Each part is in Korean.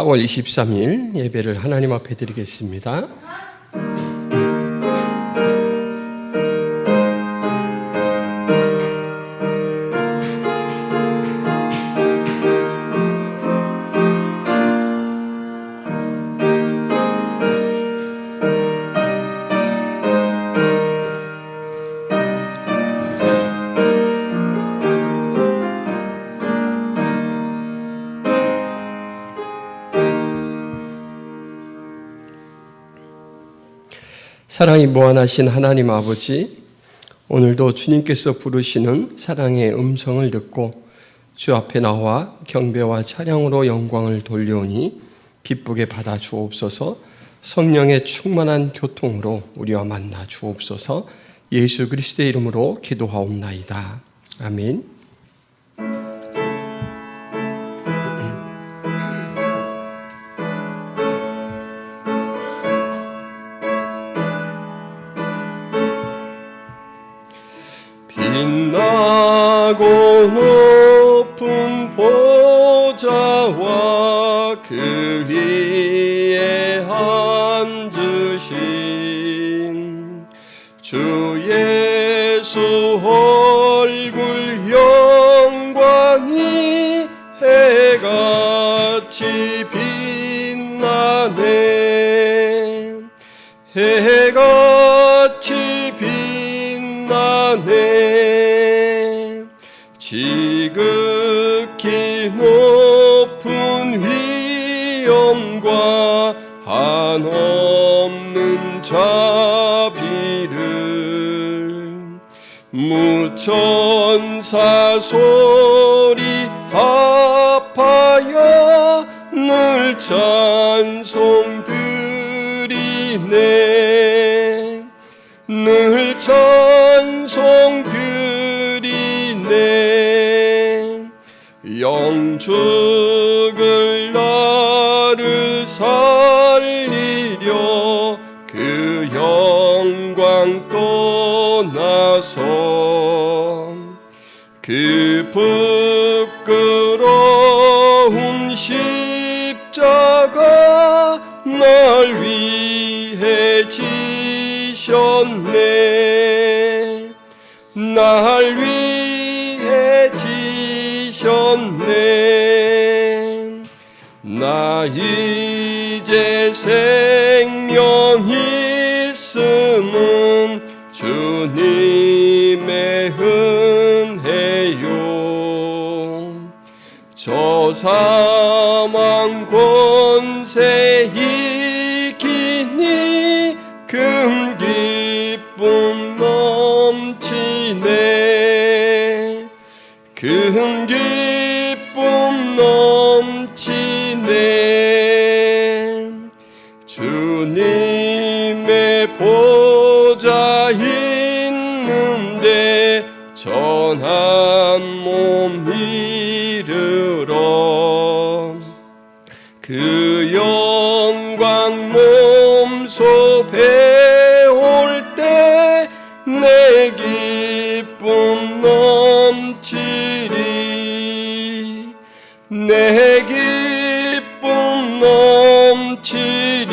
4월 23일 예배를 하나님 앞에 드리겠습니다. 사랑이 무한하신 하나님 아버지, 오늘도 주님께서 부르시는 사랑의 음성을 듣고 주 앞에 나와 경배와 찬양으로 영광을 돌려오니 기쁘게 받아 주옵소서. 성령의 충만한 교통으로 우리와 만나 주옵소서. 예수 그리스도의 이름으로 기도하옵나이다. 아멘. 빛나고 높은 보좌와 그 위에 앉으신 주 예수 얼굴 영광이 해같이 빛나네. 해같이 빛나네. 지극히 높은 위엄과 한없는 자비를 무천사 소리 합하여 늘 찬송 드리네. 늘 찬송 드리네. 영죽을 나를 살리려 그 영광 떠나서 그 부끄러운 십자가 날 위해 지셨네. 날 위해 지셨네. 나 이제 생명 있음은 주님의 은혜요. 저 사망 권세 이기니 금 기쁨 넘치네. 금 기쁨 넘치네. 주님의 보좌 있는데 전한 몸 이르러 그 영광 몸소 배울 때 내 기쁨 넘치리. 내 기쁨 넘치리.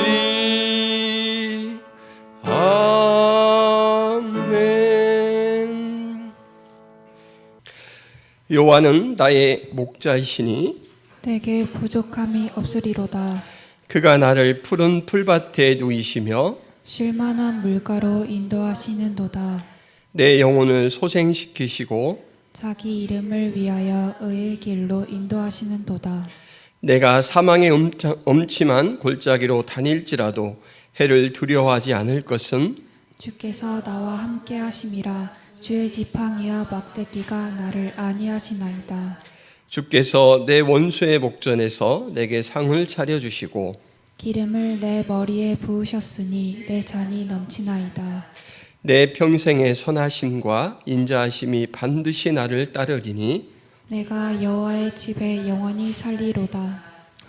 아멘. 여호와는 나의 목자이시니 내게 부족함이 없으리로다. 그가 나를 푸른 풀밭에 누이시며 쉴만한 물가로 인도하시는도다. 내 영혼을 소생시키시고 자기 이름을 위하여 의의 길로 인도하시는도다. 내가 사망의 엄침한 골짜기로 다닐지라도 해를 두려워하지 않을 것은 주께서 나와 함께 하심이라. 주의 지팡이와 막대기가 나를 안위하시나이다. 주께서 내 원수의 목전에서 내게 상을 차려주시고 기름을 내 머리에 부으셨으니 내 잔이 넘치나이다. 내 평생의 선하심과 인자하심이 반드시 나를 따르리니 내가 여호와의 집에 영원히 살리로다.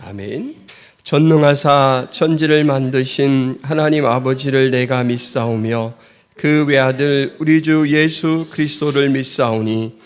아멘. 전능하사 천지를 만드신 하나님 아버지를 내가 믿사오며 그 외아들 우리 주 예수 그리스도를 믿사오니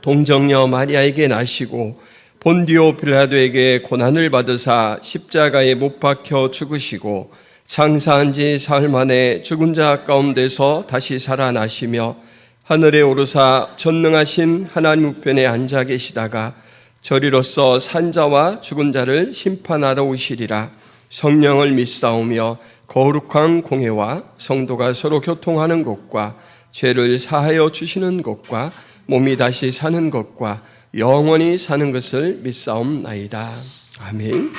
동정녀 마리아에게 나시고 본디오 빌라도에게 고난을 받으사 십자가에 못 박혀 죽으시고 장사한 지 사흘 만에 죽은 자 가운데서 다시 살아나시며 하늘에 오르사 전능하신 하나님 우편에 앉아 계시다가 저리로서 산자와 죽은 자를 심판하러 오시리라. 성령을 믿사오며 거룩한 공회와 성도가 서로 교통하는 것과 죄를 사하여 주시는 것과 몸이 다시 사는 것과 영원히 사는 것을 믿사옵나이다. 아멘.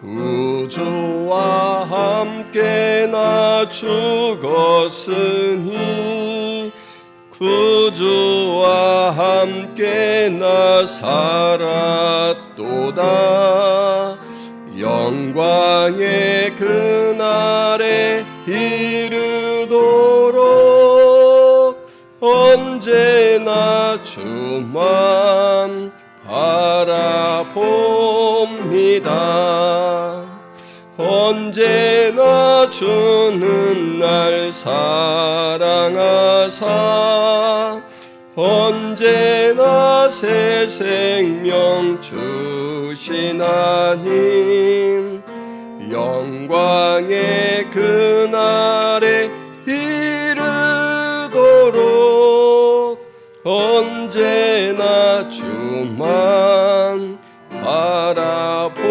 구주와 함께 나 죽었으니 구주와 함께 나 살았도다. 영광의 그날에 이르도록 언제나 주만 바라봅니다. 언제나 주는 날 사랑하사 언제나 새 생명 주신 하나님 영광의 그날에 이르도록 언제나 주만 바라봅니다.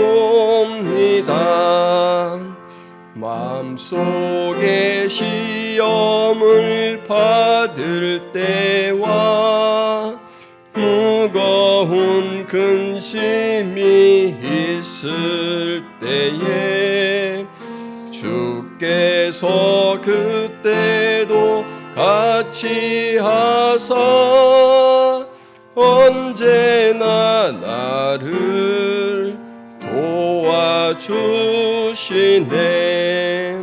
마음속에 시험을 받을 때와 무거운 근심이 있을 때에 주께서 그때도 같이 하사 언제나 나를 도와주시네.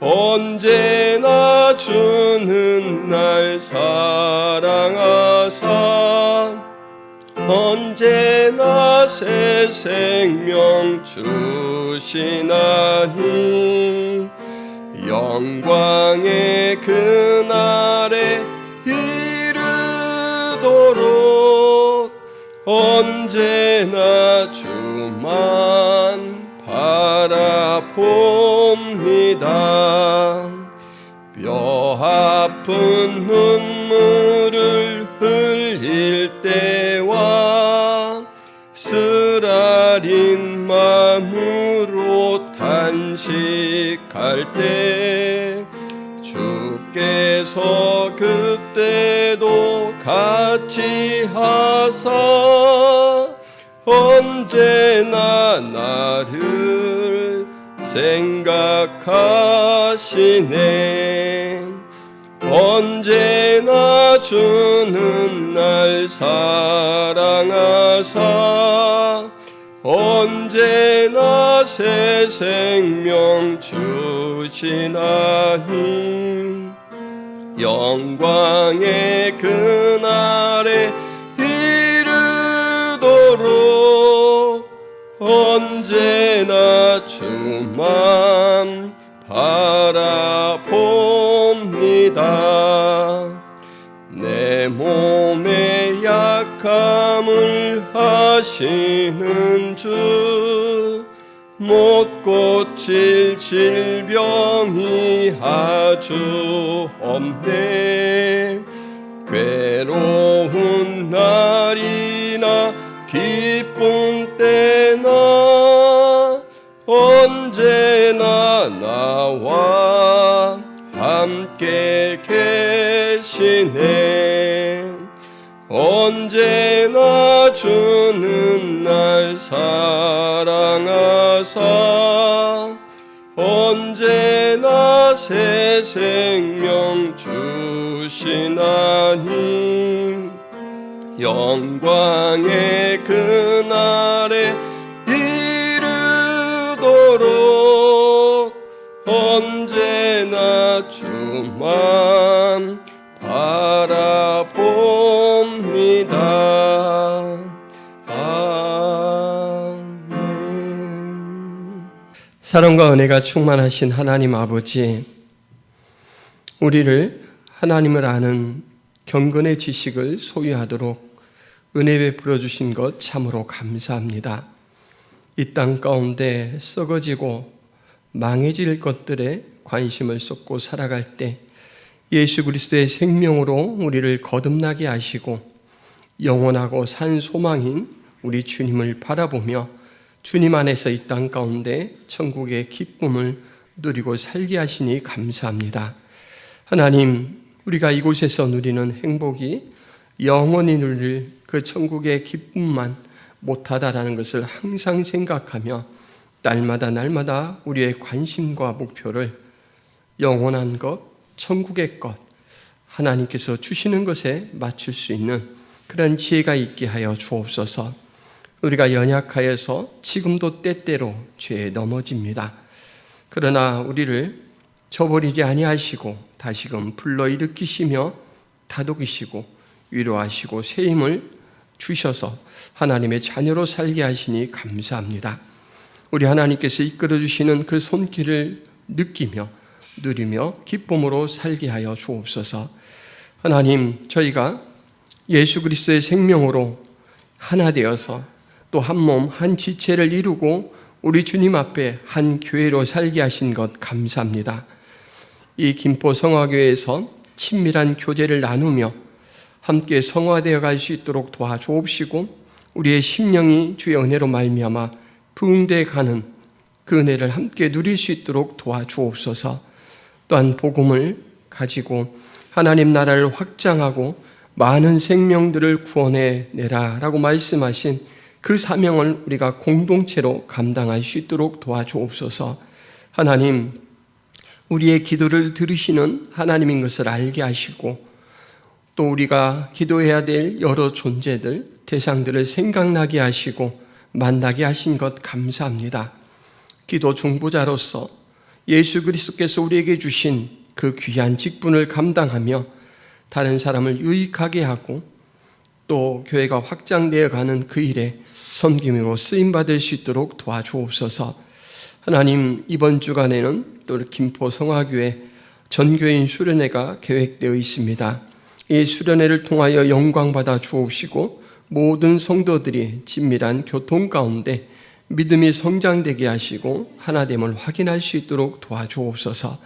언제나 주는 날 사랑하사 언제나 새 생명 주시나니 영광의 그날에 이르도록 언제나 주만 바라봅니다. 뼈 아픈 눈물을 흘릴 때와 쓰라린 마음으로 탄식할 때 주께서 그때도 같이 하사 언제나 나를 생각하시네. 언제나 주는 날 사랑하사 언제나 새 생명 주시나니 영광의 그날에 이르도록 언제나 주만 바라봅니다. 내 몸의 약함을 아시는 주 못 고칠 질병이 아주 없네. 괴로운 날이나 기쁜 때나 언제나 나와 함께 계시네. 언제나 주는 날 사랑하사 언제나 새 생명 주시나니 영광의 그날에 이르도록 언제나 주만 바라봅니다. 사랑과 은혜가 충만하신 하나님 아버지, 우리를 하나님을 아는 경건의 지식을 소유하도록 은혜 베풀어 주신 것 참으로 감사합니다. 이 땅 가운데 썩어지고 망해질 것들에 관심을 쏟고 살아갈 때 예수 그리스도의 생명으로 우리를 거듭나게 하시고 영원하고 산 소망인 우리 주님을 바라보며 주님 안에서 이 땅 가운데 천국의 기쁨을 누리고 살게 하시니 감사합니다. 하나님, 우리가 이곳에서 누리는 행복이 영원히 누릴 그 천국의 기쁨만 못하다라는 것을 항상 생각하며 날마다 우리의 관심과 목표를 영원한 것, 천국의 것, 하나님께서 주시는 것에 맞출 수 있는 그런 지혜가 있게 하여 주옵소서. 우리가 연약하여서 지금도 때때로 죄에 넘어집니다. 그러나 우리를 저버리지 아니하시고 다시금 불러일으키시며 다독이시고 위로하시고 새 힘을 주셔서 하나님의 자녀로 살게 하시니 감사합니다. 우리 하나님께서 이끌어 주시는 그 손길을 느끼며 누리며 기쁨으로 살게 하여 주옵소서. 하나님, 저희가 예수 그리스도의 생명으로 하나 되어서 또 한 몸, 한 지체를 이루고 우리 주님 앞에 한 교회로 살게 하신 것 감사합니다. 이 김포 성화교회에서 친밀한 교제를 나누며 함께 성화되어 갈 수 있도록 도와주옵시고 우리의 심령이 주의 은혜로 말미암아 부흥되어 가는 그 은혜를 함께 누릴 수 있도록 도와주옵소서. 또한 복음을 가지고 하나님 나라를 확장하고 많은 생명들을 구원해 내라라고 말씀하신 그 사명을 우리가 공동체로 감당할 수 있도록 도와주옵소서. 하나님, 우리의 기도를 들으시는 하나님인 것을 알게 하시고 또 우리가 기도해야 될 여러 존재들, 대상들을 생각나게 하시고 만나게 하신 것 감사합니다. 기도 중보자로서 예수 그리스도께서 우리에게 주신 그 귀한 직분을 감당하며 다른 사람을 유익하게 하고 또 교회가 확장되어 가는 그 일에 섬김으로 쓰임받을 수 있도록 도와주옵소서. 하나님, 이번 주간에는 또 김포 성화교회 전교인 수련회가 계획되어 있습니다. 이 수련회를 통하여 영광받아 주옵시고 모든 성도들이 친밀한 교통 가운데 믿음이 성장되게 하시고 하나됨을 확인할 수 있도록 도와주옵소서.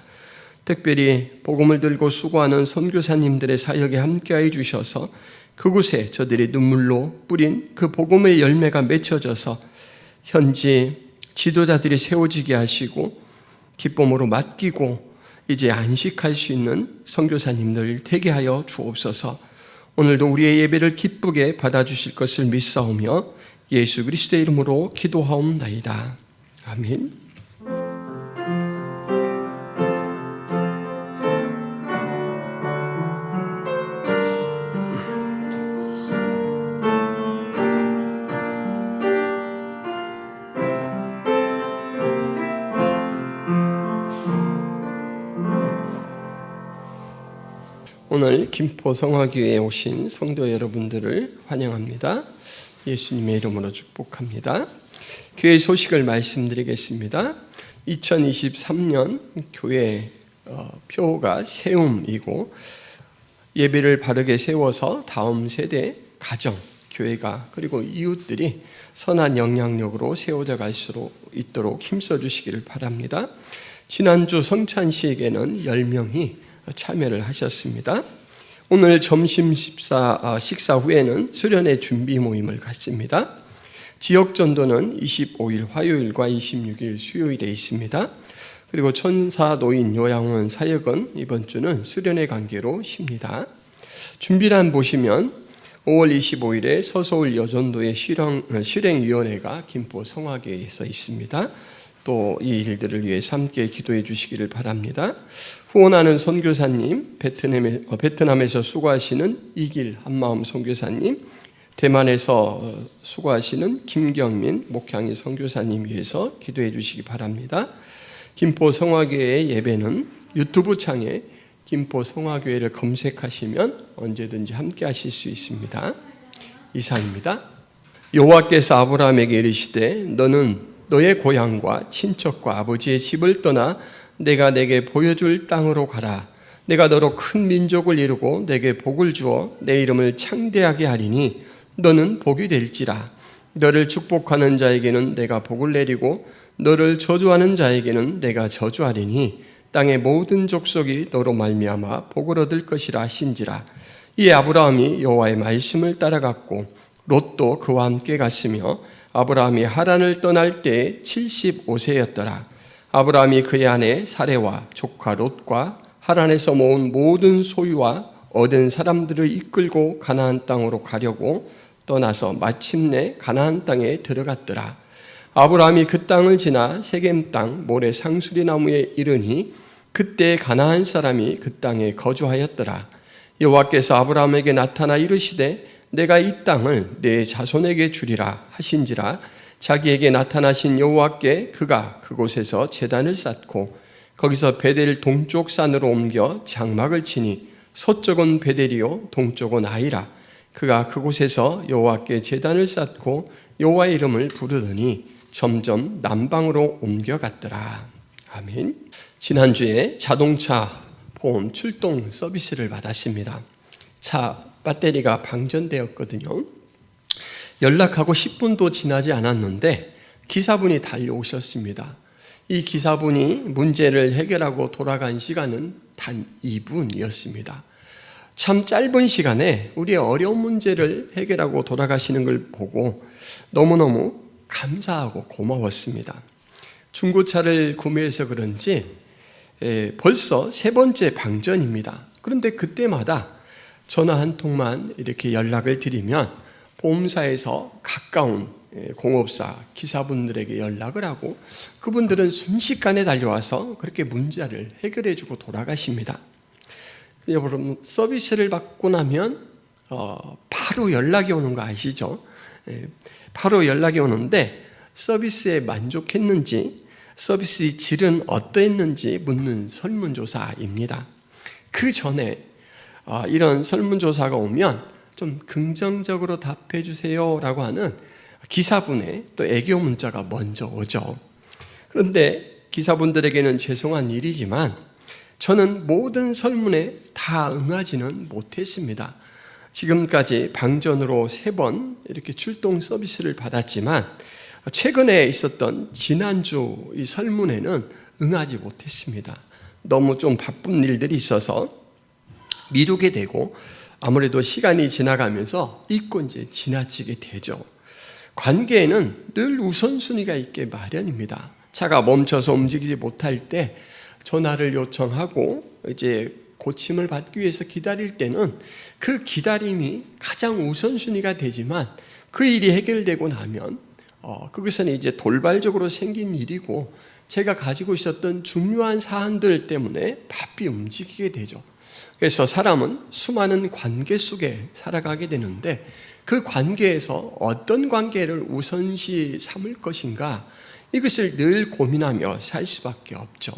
특별히 복음을 들고 수고하는 선교사님들의 사역에 함께해 주셔서 그곳에 저들이 눈물로 뿌린 그 복음의 열매가 맺혀져서 현지 지도자들이 세워지게 하시고 기쁨으로 맡기고 이제 안식할 수 있는 선교사님들 되게 하여 주옵소서. 오늘도 우리의 예배를 기쁘게 받아주실 것을 믿사오며 예수 그리스도의 이름으로 기도하옵나이다. 아멘. 오늘 김포 성화교회에 오신 성도 여러분들을 환영합니다. 예수님의 이름으로 축복합니다. 교회 소식을 말씀드리겠습니다. 2023년 교회 표가 세움이고 예배를 바르게 세워서 다음 세대 가정, 교회가 그리고 이웃들이 선한 영향력으로 세워져 갈 수 있도록 힘써 주시기를 바랍니다. 지난주 성찬식에는 10명이 참여를 하셨습니다. 오늘 점심 식사 후에는 수련회 준비 모임을 갖습니다. 지역 전도는 25일 화요일과 26일 수요일에 있습니다. 그리고 천사 노인 요양원 사역은 이번 주는 수련회 관계로 쉽니다. 준비란 보시면 5월 25일에 서서울 여전도의 실행위원회가 김포 성화교회에서 있습니다. 또 이 일들을 위해서 함께 기도해 주시기를 바랍니다. 후원하는 선교사님, 베트남에서 수고하시는 이길 한마음 선교사님, 대만에서 수고하시는 김경민 목향이 선교사님 위해서 기도해 주시기 바랍니다. 김포 성화교회의 예배는 유튜브 창에 김포 성화교회를 검색하시면 언제든지 함께 하실 수 있습니다. 이상입니다. 여호와께서 아브라함에게 이르시되 너는 너의 고향과 친척과 아버지의 집을 떠나 내가 내게 보여줄 땅으로 가라. 내가 너로 큰 민족을 이루고 내게 복을 주어 내 이름을 창대하게 하리니 너는 복이 될지라. 너를 축복하는 자에게는 내가 복을 내리고 너를 저주하는 자에게는 내가 저주하리니 땅의 모든 족속이 너로 말미암아 복을 얻을 것이라 하신지라. 이에 아브라함이 여호와의 말씀을 따라갔고 롯도 그와 함께 갔으며 아브라함이 하란을 떠날 때에 75세였더라. 아브라함이 그의 아내 사레와 조카 롯과 하란에서 모은 모든 소유와 얻은 사람들을 이끌고 가나안 땅으로 가려고 떠나서 마침내 가나안 땅에 들어갔더라. 아브라함이 그 땅을 지나 세겜 땅 모래 상수리 나무에 이르니 그때 가나안 사람이 그 땅에 거주하였더라. 여호와께서 아브라함에게 나타나 이르시되 내가 이 땅을 내 자손에게 주리라 하신지라. 자기에게 나타나신 여호와께 그가 그곳에서 제단을 쌓고 거기서 베델 동쪽 산으로 옮겨 장막을 치니 서쪽은 베델이요 동쪽은 아이라. 그가 그곳에서 여호와께 제단을 쌓고 여호와의 이름을 부르더니 점점 남방으로 옮겨갔더라. 아멘. 지난주에 자동차 보험 출동 서비스를 받았습니다. 차 배터리가 방전되었거든요. 연락하고 10분도 지나지 않았는데 기사분이 달려오셨습니다. 이 기사분이 문제를 해결하고 돌아간 시간은 단 2분이었습니다. 참 짧은 시간에 우리의 어려운 문제를 해결하고 돌아가시는 걸 보고 너무너무 감사하고 고마웠습니다. 중고차를 구매해서 그런지 벌써 3번째 방전입니다. 그런데 그때마다 전화 한 통만 이렇게 연락을 드리면 보험사에서 가까운 공업사 기사분들에게 연락을 하고 그분들은 순식간에 달려와서 그렇게 문제를 해결해주고 돌아가십니다. 여러분, 서비스를 받고 나면 바로 연락이 오는 거 아시죠? 바로 연락이 오는데 서비스에 만족했는지 서비스의 질은 어떠했는지 묻는 설문조사입니다. 그 전에 이런 설문조사가 오면 좀 긍정적으로 답해 주세요 라고 하는 기사분의 또 애교 문자가 먼저 오죠. 그런데 기사분들에게는 죄송한 일이지만 저는 모든 설문에 다 응하지는 못했습니다. 지금까지 방전으로 3번 이렇게 출동 서비스를 받았지만 최근에 있었던 지난주 이 설문에는 응하지 못했습니다. 너무 좀 바쁜 일들이 있어서 미루게 되고 아무래도 시간이 지나가면서 잊고 이제 지나치게 되죠. 관계에는 늘 우선순위가 있게 마련입니다. 차가 멈춰서 움직이지 못할 때 전화를 요청하고 이제 고침을 받기 위해서 기다릴 때는 그 기다림이 가장 우선순위가 되지만 그 일이 해결되고 나면 그것은 이제 돌발적으로 생긴 일이고 제가 가지고 있었던 중요한 사안들 때문에 바삐 움직이게 되죠. 그래서 사람은 수많은 관계 속에 살아가게 되는데 그 관계에서 어떤 관계를 우선시 삼을 것인가 이것을 늘 고민하며 살 수밖에 없죠.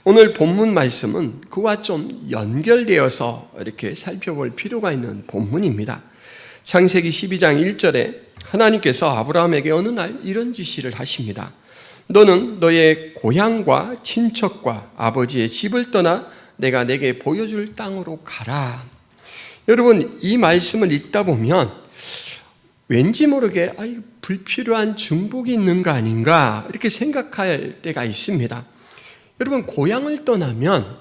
오늘 본문 말씀은 그와 좀 연결되어서 이렇게 살펴볼 필요가 있는 본문입니다. 창세기 12장 1절에 하나님께서 아브라함에게 어느 날 이런 지시를 하십니다. 너는 너의 고향과 친척과 아버지의 집을 떠나 내가 내게 보여줄 땅으로 가라. 여러분, 이 말씀을 읽다 보면 왠지 모르게 불필요한 중복이 있는 거 아닌가 이렇게 생각할 때가 있습니다. 여러분, 고향을 떠나면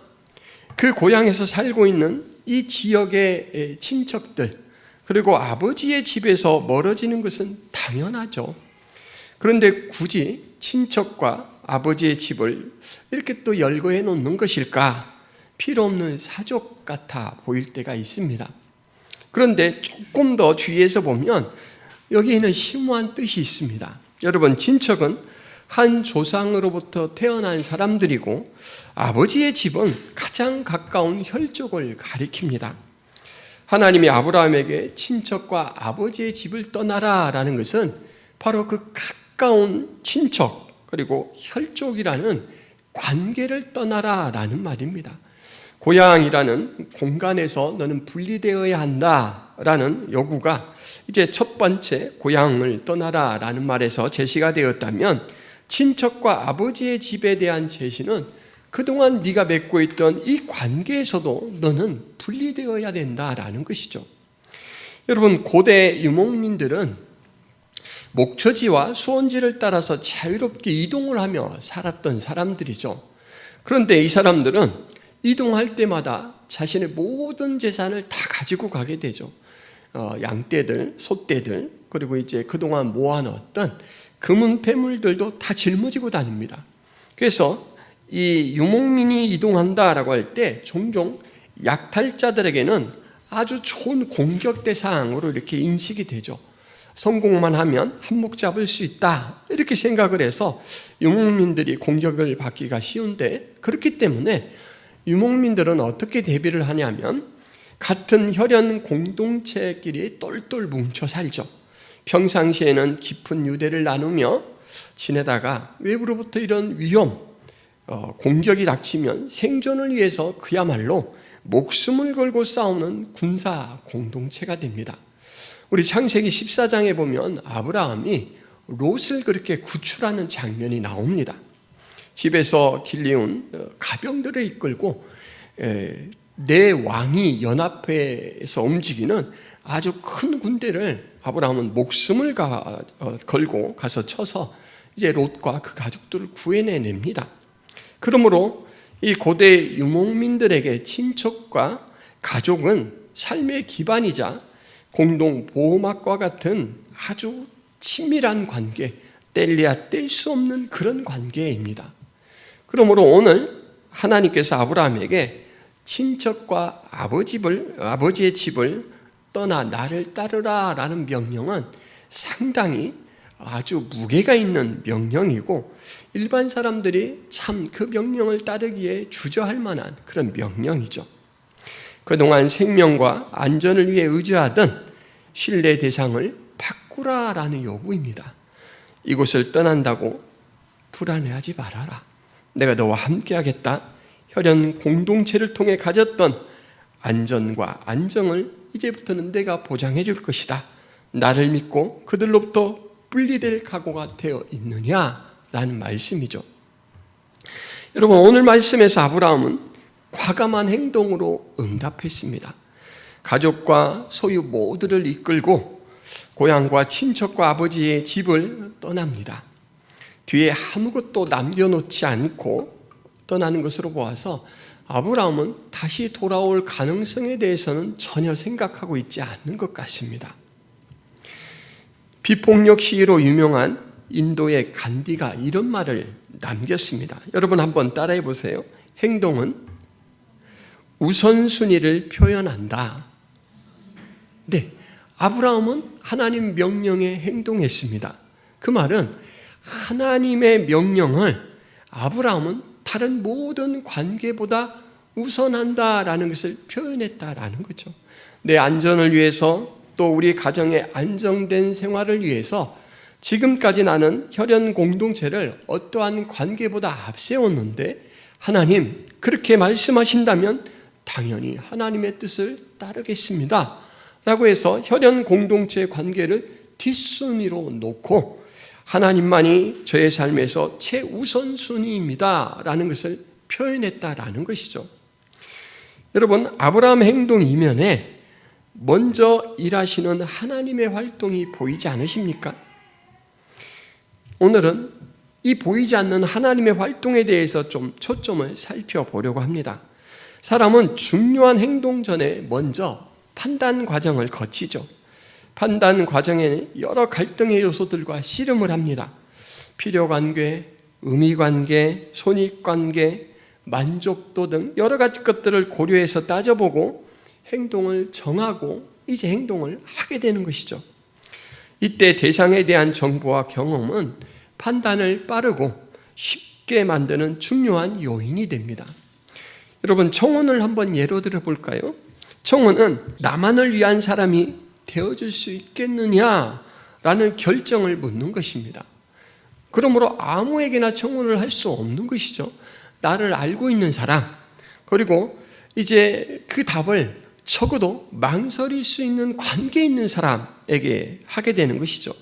그 고향에서 살고 있는 이 지역의 친척들 그리고 아버지의 집에서 멀어지는 것은 당연하죠. 그런데 굳이 친척과 아버지의 집을 이렇게 또 열거해 놓는 것일까? 필요 없는 사족 같아 보일 때가 있습니다. 그런데 조금 더 주의해서 보면 여기에는 심오한 뜻이 있습니다. 여러분, 친척은 한 조상으로부터 태어난 사람들이고 아버지의 집은 가장 가까운 혈족을 가리킵니다. 하나님이 아브라함에게 친척과 아버지의 집을 떠나라 라는 것은 바로 그 가까운 친척 그리고 혈족이라는 관계를 떠나라 라는 말입니다. 고향이라는 공간에서 너는 분리되어야 한다라는 요구가 이제 첫 번째 고향을 떠나라라는 말에서 제시가 되었다면 친척과 아버지의 집에 대한 제시는 그동안 네가 맺고 있던 이 관계에서도 너는 분리되어야 된다라는 것이죠. 여러분, 고대 유목민들은 목초지와 수원지를 따라서 자유롭게 이동을 하며 살았던 사람들이죠. 그런데 이 사람들은 이동할 때마다 자신의 모든 재산을 다 가지고 가게 되죠. 양떼들, 소떼들, 그리고 이제 그동안 모아놓았던 금은 패물들도 다 짊어지고 다닙니다. 그래서 이 유목민이 이동한다라고 할 때 종종 약탈자들에게는 아주 좋은 공격 대상으로 이렇게 인식이 되죠. 성공만 하면 한몫 잡을 수 있다 이렇게 생각을 해서 유목민들이 공격을 받기가 쉬운데, 그렇기 때문에 유목민들은 어떻게 대비를 하냐면 같은 혈연 공동체끼리 똘똘 뭉쳐 살죠. 평상시에는 깊은 유대를 나누며 지내다가 외부로부터 이런 위험, 공격이 닥치면 생존을 위해서 그야말로 목숨을 걸고 싸우는 군사 공동체가 됩니다. 우리 창세기 14장에 보면 아브라함이 롯을 그렇게 구출하는 장면이 나옵니다. 집에서 길리운 가병들을 이끌고 네 왕이 연합해서 움직이는 아주 큰 군대를 아브라함은 목숨을 걸고 가서 쳐서 이제 롯과 그 가족들을 구해내냅니다. 그러므로 이 고대 유목민들에게 친척과 가족은 삶의 기반이자 공동 보호막과 같은 아주 친밀한 관계, 뗄래야 뗄 수 없는 그런 관계입니다. 그러므로 오늘 하나님께서 아브라함에게 친척과 아버지의 집을 떠나 나를 따르라 라는 명령은 상당히 아주 무게가 있는 명령이고, 일반 사람들이 참 그 명령을 따르기에 주저할 만한 그런 명령이죠. 그동안 생명과 안전을 위해 의지하던 신뢰 대상을 바꾸라라는 요구입니다. 이곳을 떠난다고 불안해하지 말아라. 내가 너와 함께하겠다. 혈연 공동체를 통해 가졌던 안전과 안정을 이제부터는 내가 보장해 줄 것이다. 나를 믿고 그들로부터 분리될 각오가 되어 있느냐라는 말씀이죠. 여러분, 오늘 말씀에서 아브라함은 과감한 행동으로 응답했습니다. 가족과 소유 모두를 이끌고 고향과 친척과 아버지의 집을 떠납니다. 뒤에 아무것도 남겨놓지 않고 떠나는 것으로 보아서 아브라함은 다시 돌아올 가능성에 대해서는 전혀 생각하고 있지 않는 것 같습니다. 비폭력 시위로 유명한 인도의 간디가 이런 말을 남겼습니다. 여러분 한번 따라해 보세요. 행동은 우선순위를 표현한다. 네, 아브라함은 하나님 명령에 행동했습니다. 그 말은 하나님의 명령을 아브라함은 다른 모든 관계보다 우선한다라는 것을 표현했다라는 거죠. 내 안전을 위해서, 또 우리 가정의 안정된 생활을 위해서 지금까지 나는 혈연 공동체를 어떠한 관계보다 앞세웠는데, 하나님 그렇게 말씀하신다면 당연히 하나님의 뜻을 따르겠습니다 라고 해서 혈연 공동체 관계를 뒷순위로 놓고 하나님만이 저의 삶에서 최우선순위입니다 라는 것을 표현했다라는 것이죠. 여러분, 아브라함 행동 이면에 먼저 일하시는 하나님의 활동이 보이지 않으십니까? 오늘은 이 보이지 않는 하나님의 활동에 대해서 좀 초점을 살펴보려고 합니다. 사람은 중요한 행동 전에 먼저 판단 과정을 거치죠. 판단 과정에 여러 갈등의 요소들과 씨름을 합니다. 필요관계, 의미관계, 손익관계, 만족도 등 여러 가지 것들을 고려해서 따져보고 행동을 정하고 이제 행동을 하게 되는 것이죠. 이때 대상에 대한 정보와 경험은 판단을 빠르고 쉽게 만드는 중요한 요인이 됩니다. 여러분, 청혼을 한번 예로 들어볼까요? 청혼은 나만을 위한 사람이 되어줄 수 있겠느냐라는 결정을 묻는 것입니다. 그러므로 아무에게나 청혼을 할 수 없는 것이죠. 나를 알고 있는 사람, 그리고 이제 그 답을 적어도 망설일 수 있는 관계 있는 사람에게 하게 되는 것이죠.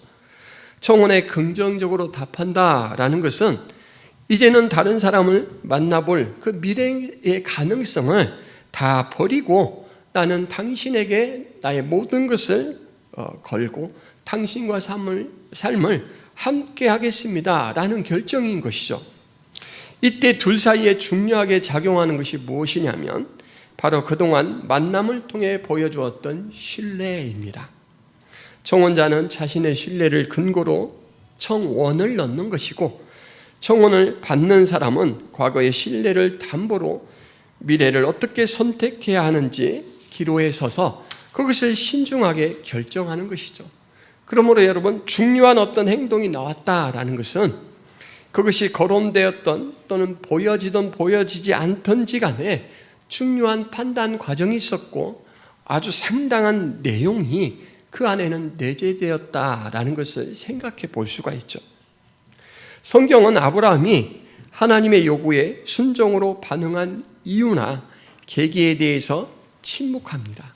청혼에 긍정적으로 답한다라는 것은 이제는 다른 사람을 만나볼 그 미래의 가능성을 다 버리고 나는 당신에게 나의 모든 것을 걸고 당신과 삶을 함께 하겠습니다 라는 결정인 것이죠. 이때 둘 사이에 중요하게 작용하는 것이 무엇이냐면 바로 그동안 만남을 통해 보여주었던 신뢰입니다. 청혼자는 자신의 신뢰를 근거로 청원을 넣는 것이고, 청혼을 받는 사람은 과거의 신뢰를 담보로 미래를 어떻게 선택해야 하는지 기로에 서서 그것을 신중하게 결정하는 것이죠. 그러므로 여러분, 중요한 어떤 행동이 나왔다라는 것은 그것이 거론되었던 또는 보여지든 보여지지 않던지 간에 중요한 판단 과정이 있었고 아주 상당한 내용이 그 안에는 내재되었다라는 것을 생각해 볼 수가 있죠. 성경은 아브라함이 하나님의 요구에 순종으로 반응한 이유나 계기에 대해서 침묵합니다.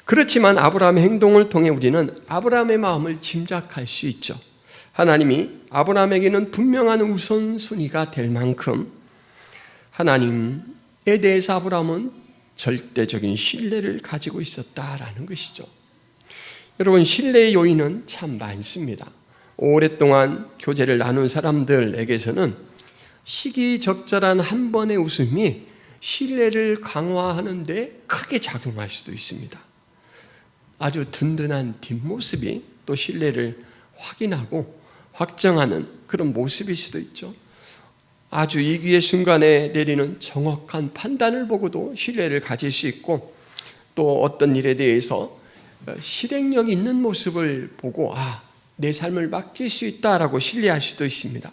그렇지만 아브라함의 행동을 통해 우리는 아브라함의 마음을 짐작할 수 있죠. 하나님이 아브라함에게는 분명한 우선순위가 될 만큼 하나님에 대해서 아브라함은 절대적인 신뢰를 가지고 있었다라는 것이죠. 여러분, 신뢰의 요인은 참 많습니다. 오랫동안 교제를 나눈 사람들에게서는 시기적절한 한 번의 웃음이 신뢰를 강화하는 데 크게 작용할 수도 있습니다. 아주 든든한 뒷모습이 또 신뢰를 확인하고 확정하는 그런 모습일 수도 있죠. 아주 위기의 순간에 내리는 정확한 판단을 보고도 신뢰를 가질 수 있고, 또 어떤 일에 대해서 실행력 있는 모습을 보고 내 삶을 맡길 수 있다라고 신뢰할 수도 있습니다.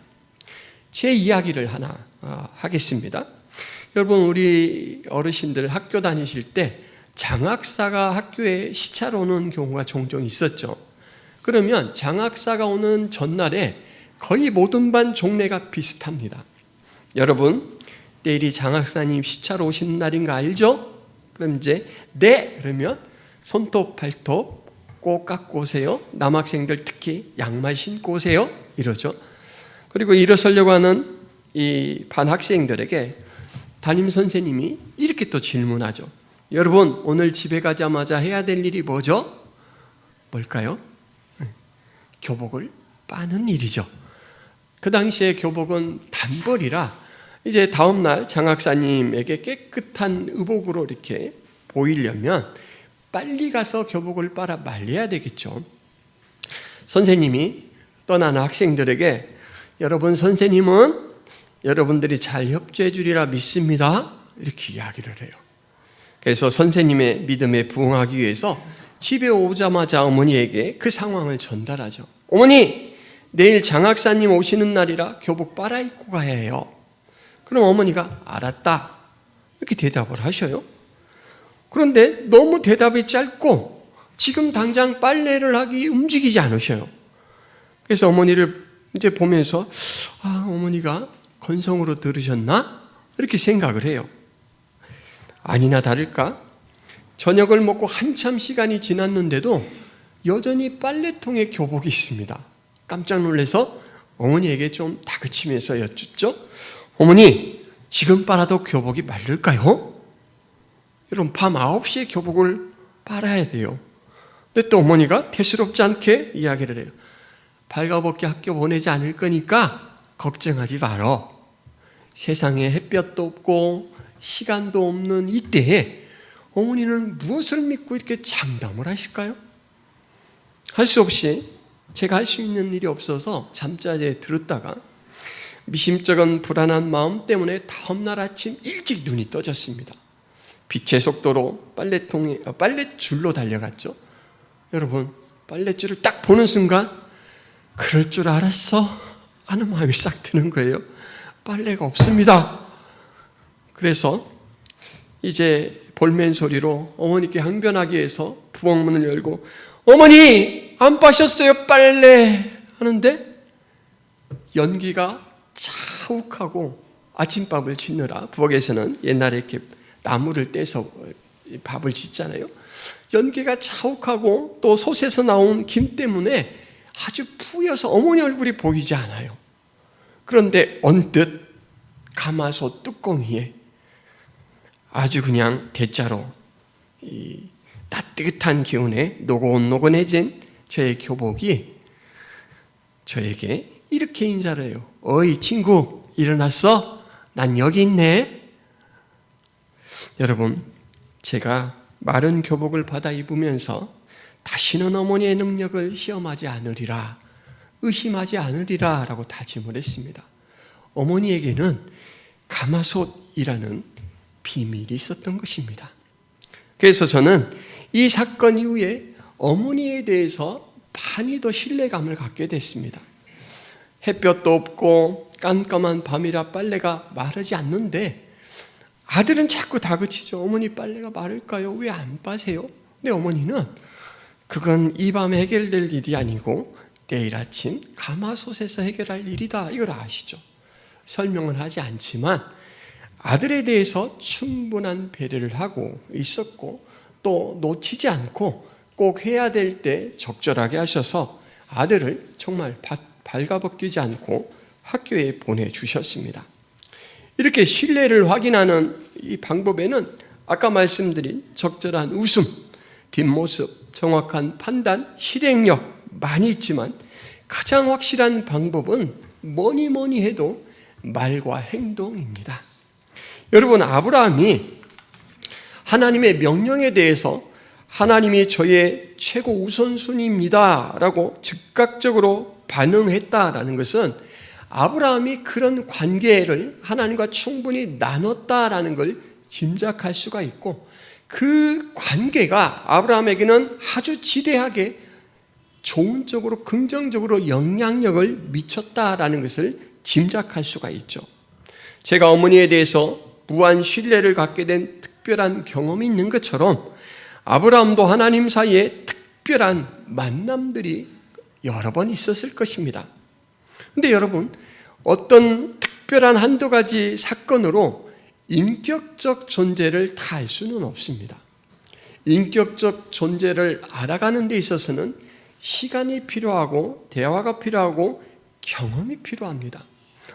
제 이야기를 하나 하겠습니다. 여러분, 우리 어르신들 학교 다니실 때 장학사가 학교에 시차로 오는 경우가 종종 있었죠. 그러면 장학사가 오는 전날에 거의 모든 반 종례가 비슷합니다. 여러분, 내일이 장학사님 시차로 오시는 날인 거 알죠? 그럼 이제 네! 그러면 손톱 발톱 꼭 깎고 오세요. 남학생들 특히 양말 신고 오세요. 이러죠. 그리고 일어서려고 하는 이 반 학생들에게 담임 선생님이 이렇게 또 질문하죠. 여러분, 오늘 집에 가자마자 해야 될 일이 뭐죠? 뭘까요? 교복을 빠는 일이죠. 그 당시에 교복은 단벌이라 이제 다음날 장학사님에게 깨끗한 의복으로 이렇게 보이려면 빨리 가서 교복을 빨아 말려야 되겠죠. 선생님이 떠나는 학생들에게 여러분, 선생님은 여러분들이 잘 협조해 주리라 믿습니다. 이렇게 이야기를 해요. 그래서 선생님의 믿음에 부응하기 위해서 집에 오자마자 어머니에게 그 상황을 전달하죠. 어머니, 내일 장학사님 오시는 날이라 교복 빨아 입고 가야 해요. 그럼 어머니가 알았다 이렇게 대답을 하셔요. 그런데 너무 대답이 짧고 지금 당장 빨래를 하기 움직이지 않으셔요. 그래서 어머니를 이제 보면서 어머니가 건성으로 들으셨나? 이렇게 생각을 해요. 아니나 다를까? 저녁을 먹고 한참 시간이 지났는데도 여전히 빨래통에 교복이 있습니다. 깜짝 놀라서 어머니에게 좀 다그치면서 여쭙죠. 어머니, 지금 빨아도 교복이 마를까요? 여러분, 밤 9시에 교복을 빨아야 돼요. 근데 또 어머니가 대수롭지 않게 이야기를 해요. 발가벗게 학교 보내지 않을 거니까 걱정하지 말어. 세상에 햇볕도 없고 시간도 없는 이때에 어머니는 무엇을 믿고 이렇게 장담을 하실까요? 할 수 없이 제가 할 수 있는 일이 없어서 잠자리에 들었다가 미심쩍은 불안한 마음 때문에 다음날 아침 일찍 눈이 떠졌습니다. 빛의 속도로 빨랫줄로 달려갔죠. 여러분, 빨랫줄을 딱 보는 순간 그럴 줄 알았어 하는 마음이 싹 드는 거예요. 빨래가 없습니다. 그래서 이제 볼멘 소리로 어머니께 항변하기 위해서 부엌문을 열고 어머니, 안 빠셨어요 빨래 하는데 연기가 자욱하고 아침밥을 짓느라 부엌에서는 옛날에 이렇게 나무를 떼서 밥을 짓잖아요. 연기가 자욱하고 또 솥에서 나온 김 때문에 아주 뿌여서 어머니 얼굴이 보이지 않아요. 그런데 언뜻 가마솥 뚜껑 위에 아주 그냥 대자로 이 따뜻한 기운에 노곤노곤해진 저의 교복이 저에게 이렇게 인사를 해요. 어이 친구, 일어났어? 난 여기 있네. 여러분, 제가 마른 교복을 받아 입으면서 다시는 어머니의 능력을 시험하지 않으리라, 의심하지 않으리라 라고 다짐을 했습니다. 어머니에게는 가마솥이라는 비밀이 있었던 것입니다. 그래서 저는 이 사건 이후에 어머니에 대해서 많이 더 신뢰감을 갖게 됐습니다. 햇볕도 없고 깜깜한 밤이라 빨래가 마르지 않는데 아들은 자꾸 다그치죠. 어머니 빨래가 마를까요? 왜 안 빠세요? 근데 어머니는 그건 이 밤에 해결될 일이 아니고 내일 아침 가마솥에서 해결할 일이다, 이걸 아시죠? 설명을 하지 않지만 아들에 대해서 충분한 배려를 하고 있었고 또 놓치지 않고 꼭 해야 될 때 적절하게 하셔서 아들을 정말 발가벗기지 않고 학교에 보내주셨습니다. 이렇게 신뢰를 확인하는 이 방법에는 아까 말씀드린 적절한 웃음, 뒷모습, 정확한 판단, 실행력 많이 있지만 가장 확실한 방법은 뭐니 해도 말과 행동입니다. 여러분, 아브라함이 하나님의 명령에 대해서 하나님이 저의 최고 우선순위입니다 라고 즉각적으로 반응했다라는 것은 아브라함이 그런 관계를 하나님과 충분히 나눴다라는 걸 짐작할 수가 있고, 그 관계가 아브라함에게는 아주 지대하게 좋은 쪽으로 긍정적으로 영향력을 미쳤다라는 것을 짐작할 수가 있죠. 제가 어머니에 대해서 무한 신뢰를 갖게 된 특별한 경험이 있는 것처럼 아브라함도 하나님 사이에 특별한 만남들이 여러 번 있었을 것입니다. 근데 여러분, 어떤 특별한 한두 가지 사건으로 인격적 존재를 다 알 수는 없습니다. 인격적 존재를 알아가는 데 있어서는 시간이 필요하고 대화가 필요하고 경험이 필요합니다.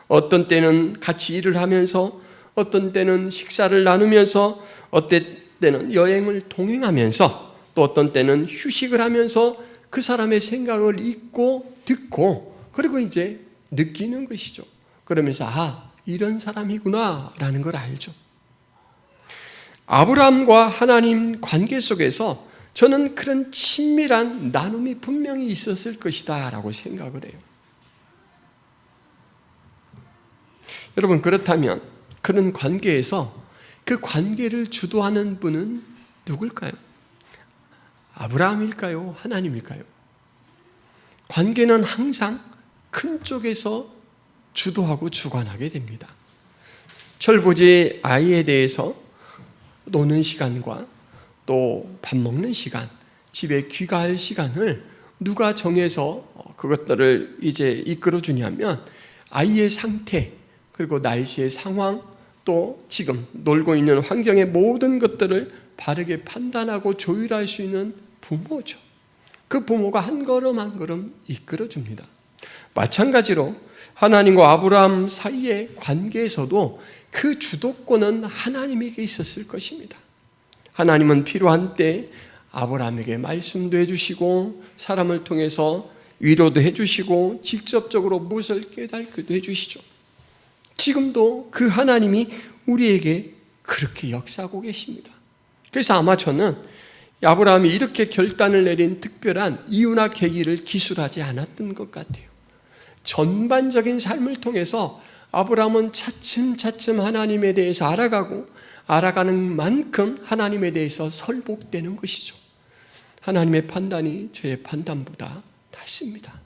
어떤 때는 같이 일을 하면서, 어떤 때는 식사를 나누면서, 어떤 때는 여행을 동행하면서, 또 어떤 때는 휴식을 하면서 그 사람의 생각을 읽고 듣고 그리고 이제 느끼는 것이죠. 그러면서 이런 사람이구나 라는 걸 알죠. 아브라함과 하나님 관계 속에서 저는 그런 친밀한 나눔이 분명히 있었을 것이다 라고 생각을 해요. 여러분, 그렇다면 그런 관계에서 그 관계를 주도하는 분은 누굴까요? 아브라함일까요? 하나님일까요? 관계는 항상 큰 쪽에서 주도하고 주관하게 됩니다. 철부지 아이에 대해서 노는 시간과 또 밥 먹는 시간, 집에 귀가할 시간을 누가 정해서 그것들을 이제 이끌어 주냐면 아이의 상태, 그리고 날씨의 상황, 또 지금 놀고 있는 환경의 모든 것들을 바르게 판단하고 조율할 수 있는 부모죠. 그 부모가 한 걸음 한 걸음 이끌어 줍니다. 마찬가지로 하나님과 아브라함 사이의 관계에서도 그 주도권은 하나님에게 있었을 것입니다. 하나님은 필요한 때 아브라함에게 말씀도 해주시고 사람을 통해서 위로도 해주시고 직접적으로 무엇을 깨닫기도 해주시죠. 지금도 그 하나님이 우리에게 그렇게 역사하고 계십니다. 그래서 아마 저는 아브라함이 이렇게 결단을 내린 특별한 이유나 계기를 기술하지 않았던 것 같아요. 전반적인 삶을 통해서 아브라함은 차츰차츰 하나님에 대해서 알아가는 만큼 하나님에 대해서 설복되는 것이죠. 하나님의 판단이 저의 판단보다 낫습니다.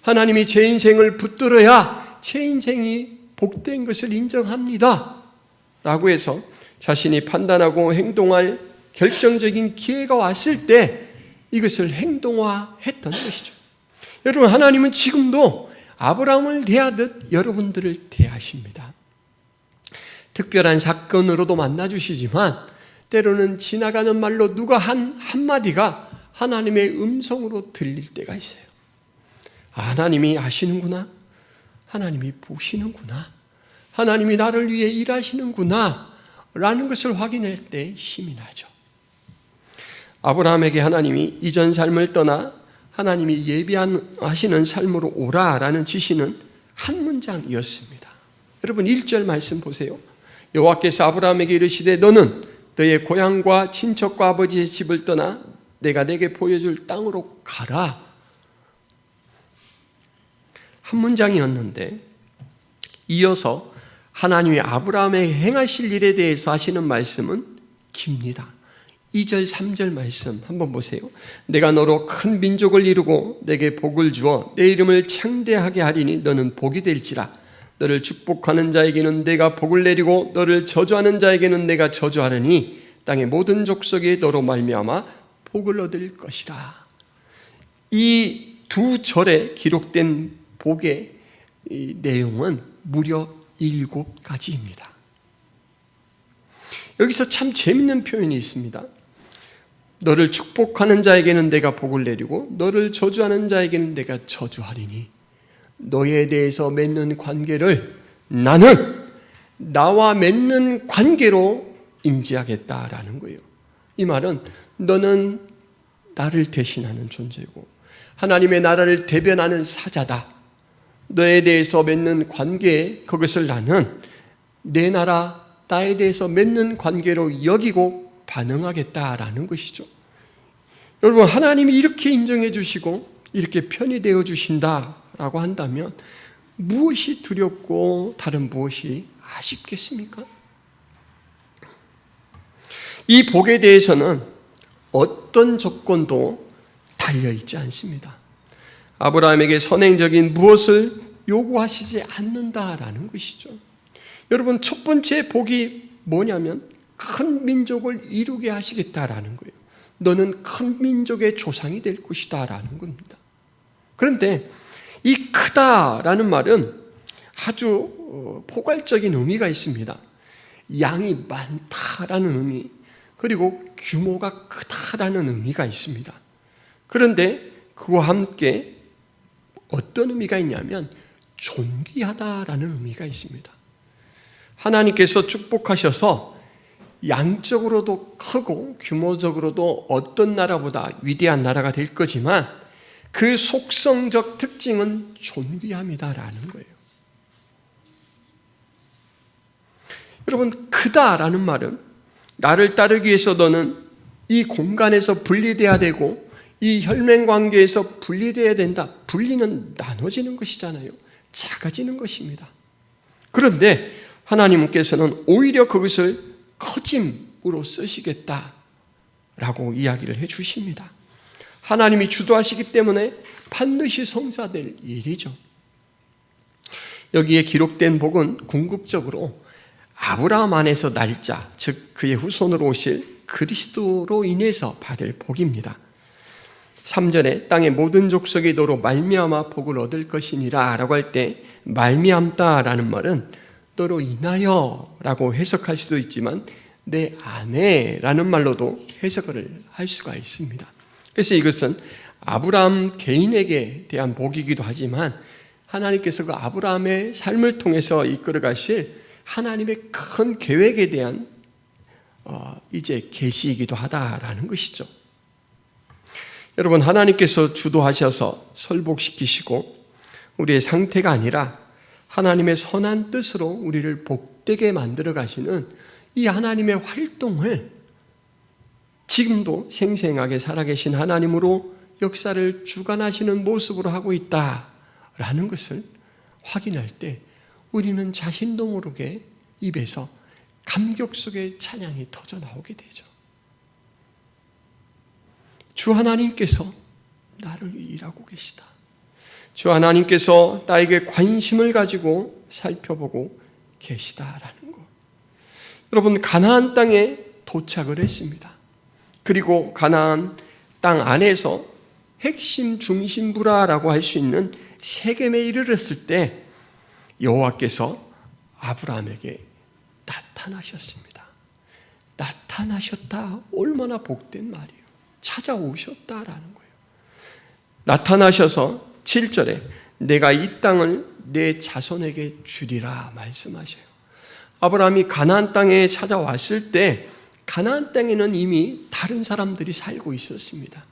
하나님이 제 인생을 붙들어야 제 인생이 복된 것을 인정합니다 라고 해서 자신이 판단하고 행동할 결정적인 기회가 왔을 때 이것을 행동화했던 것이죠. 여러분, 하나님은 지금도 아브라함을 대하듯 여러분들을 대하십니다. 특별한 사건으로도 만나주시지만 때로는 지나가는 말로 누가 한 한마디가 하나님의 음성으로 들릴 때가 있어요. 하나님이 아시는구나. 하나님이 보시는구나. 하나님이 나를 위해 일하시는구나. 라는 것을 확인할 때 힘이 나죠. 아브라함에게 하나님이 이전 삶을 떠나 하나님이 예비하시는 삶으로 오라라는 지시는 한 문장이었습니다. 여러분 1절 말씀 보세요. 여호와께서 아브라함에게 이르시되 너는 너의 고향과 친척과 아버지의 집을 떠나 내가 내게 보여줄 땅으로 가라. 한 문장이었는데 이어서 하나님이 아브라함에게 행하실 일에 대해서 하시는 말씀은 깁니다. 2절 3절 말씀 한번 보세요. 내가 너로 큰 민족을 이루고 내게 복을 주어 내 이름을 창대하게 하리니 너는 복이 될지라. 너를 축복하는 자에게는 내가 복을 내리고 너를 저주하는 자에게는 내가 저주하리니 땅의 모든 족속이 너로 말미암아 복을 얻을 것이라. 이 두 절에 기록된 복의 이 내용은 무려 7가지입니다. 여기서 참 재밌는 표현이 있습니다. 너를 축복하는 자에게는 내가 복을 내리고 너를 저주하는 자에게는 내가 저주하리니 너에 대해서 맺는 관계를 나는 나와 맺는 관계로 인지하겠다라는 거예요. 이 말은 너는 나를 대신하는 존재고 하나님의 나라를 대변하는 사자다. 너에 대해서 맺는 관계, 그것을 나는 내 나라, 나에 대해서 맺는 관계로 여기고 반응하겠다라는 것이죠. 여러분, 하나님이 이렇게 인정해 주시고 이렇게 편이 되어 주신다라고 한다면 무엇이 두렵고 다른 무엇이 아쉽겠습니까? 이 복에 대해서는 어떤 조건도 달려있지 않습니다. 아브라함에게 선행적인 무엇을 요구하시지 않는다라는 것이죠. 여러분, 첫 번째 복이 뭐냐면 큰 민족을 이루게 하시겠다라는 거예요. 너는 큰 민족의 조상이 될 것이다 라는 겁니다. 그런데 이 크다라는 말은 아주 포괄적인 의미가 있습니다. 양이 많다라는 의미, 그리고 규모가 크다라는 의미가 있습니다. 그런데 그와 함께 어떤 의미가 있냐면 존귀하다라는 의미가 있습니다. 하나님께서 축복하셔서 양적으로도 크고 규모적으로도 어떤 나라보다 위대한 나라가 될 거지만 그 속성적 특징은 존귀함이다라는 거예요. 여러분, 크다라는 말은 나를 따르기 위해서 너는 이 공간에서 분리돼야 되고 이 혈맹 관계에서 분리돼야 된다. 분리는 나눠지는 것이잖아요. 작아지는 것입니다. 그런데 하나님께서는 오히려 그것을 커짐으로 쓰시겠다라고 이야기를 해 주십니다. 하나님이 주도하시기 때문에 반드시 성사될 일이죠. 여기에 기록된 복은 궁극적으로 아브라함 안에서 날자, 즉 그의 후손으로 오실 그리스도로 인해서 받을 복입니다. 3절에 땅의 모든 족속이 너로 말미암아 복을 얻을 것이니라 라고 할 때 말미암다라는 말은 너로 인하여 라고 해석할 수도 있지만 내 안에라는 말로도 해석을 할 수가 있습니다. 그래서 이것은 아브라함 개인에게 대한 복이기도 하지만 하나님께서 그 아브라함의 삶을 통해서 이끌어 가실 하나님의 큰 계획에 대한 이제 계시이기도 하다라는 것이죠. 여러분, 하나님께서 주도하셔서 설복시키시고 우리의 상태가 아니라 하나님의 선한 뜻으로 우리를 복되게 만들어 가시는 이 하나님의 활동을 지금도 생생하게 살아계신 하나님으로 역사를 주관하시는 모습으로 하고 있다라는 것을 확인할 때 우리는 자신도 모르게 입에서 감격 속의 찬양이 터져 나오게 되죠. 주 하나님께서 나를 일하고 계시다. 주 하나님께서 나에게 관심을 가지고 살펴보고 계시다라는 것. 여러분, 가나안 땅에 도착을 했습니다. 그리고 가나안 땅 안에서 핵심 중심부라라고 할 수 있는 세겜에 이르렀을 때 여호와께서 아브라함에게 나타나셨습니다. 나타나셨다. 얼마나 복된 말이에요. 찾아오셨다라는 거예요. 나타나셔서 7절에 내가 이 땅을 내 자손에게 주리라 말씀하셔요. 아브라함이 가나안 땅에 찾아왔을 때 가나안 땅에는 이미 다른 사람들이 살고 있었습니다.